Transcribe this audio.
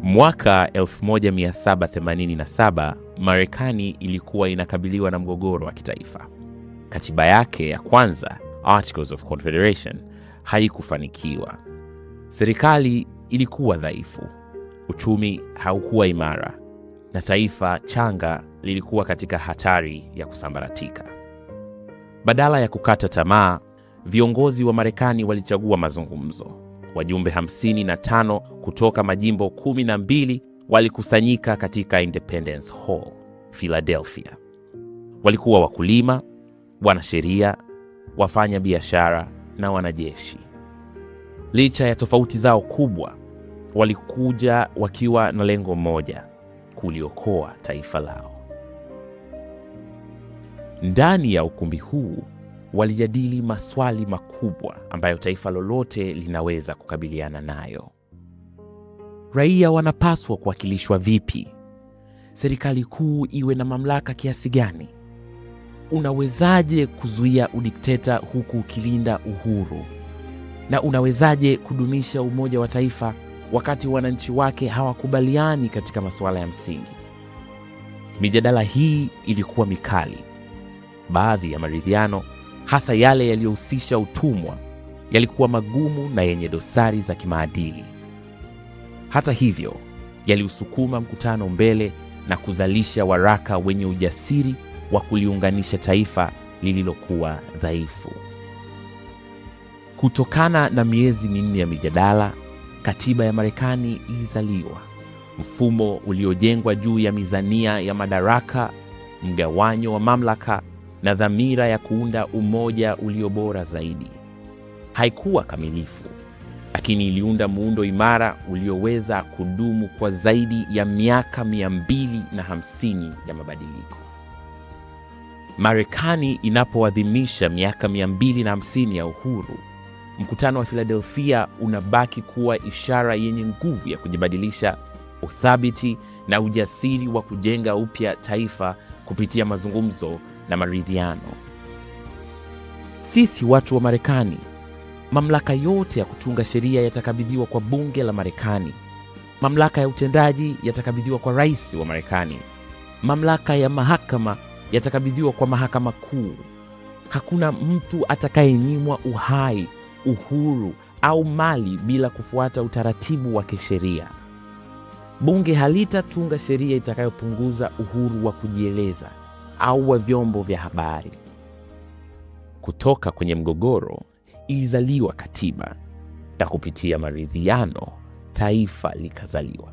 Mwaka 1787 Marekani ilikuwa inakabiliwa na mgogoro wa kitaifa. Katiba yake ya kwanza, Articles of Confederation, haikufanikiwa. Serikali ilikuwa dhaifu, uchumi haukuwa imara, na taifa changa lilikuwa katika hatari ya kusambaratika. Badala ya kukata tamaa, viongozi wa Marekani walichagua mazungumzo. Wajumbe 55 kutoka majimbo 12 walikusanyika katika Independence Hall, Philadelphia. Walikuwa wakulima, wanasheria, wafanya biashara na wanajeshi. Licha ya tofauti zao kubwa, walikuja wakiwa na lengo moja: kuliokoa taifa lao. Ndani ya ukumbi huu walijadili maswali makubwa ambayo taifa lolote linaweza kukabiliana nayo. Raia wanapaswa kuwakilishwa vipi? Serikali kuu iwe na mamlaka kiasi gani? Unawezaje kuzuia udikteta huku ukilinda uhuru? Na unawezaje kudumisha umoja wa taifa wakati wananchi wake hawakubaliani katika masuala ya msingi? Mijadala hii ilikuwa mikali. Baadhi ya maridhiano, hasa yale yaliyohusisha utumwa, yalikuwa magumu na yenye dosari za kimaadili. Hata hivyo, yaliusukuma mkutano mbele na kuzalisha waraka wenye ujasiri wa kuliunganisha taifa lililokuwa dhaifu. Kutokana na miezi minne ya mijadala, katiba ya Marekani ilizaliwa, mfumo uliojengwa juu ya mizania ya madaraka, mgawanyo wa mamlaka na dhamira ya kuunda umoja ulio bora zaidi. Haikuwa kamilifu, lakini iliunda muundo imara ulioweza kudumu kwa zaidi ya miaka 250 ya mabadiliko. Marekani inapoadhimisha miaka 250 ya uhuru, mkutano wa Philadelphia unabaki kuwa ishara yenye nguvu ya kujibadilisha, uthabiti na ujasiri wa kujenga upya taifa kupitia mazungumzo na maridhiano. Sisi watu wa Marekani, mamlaka yote ya kutunga sheria yatakabidhiwa kwa bunge la Marekani. Mamlaka ya utendaji yatakabidhiwa kwa rais wa Marekani. Mamlaka ya mahakama yatakabidhiwa kwa mahakama kuu. Hakuna mtu atakayenyimwa uhai, uhuru au mali bila kufuata utaratibu wa kisheria. Bunge halitatunga sheria itakayopunguza uhuru wa kujieleza au wa vyombo vya habari. Kutoka kwenye mgogoro ilizaliwa katiba, na kupitia maridhiano taifa likazaliwa.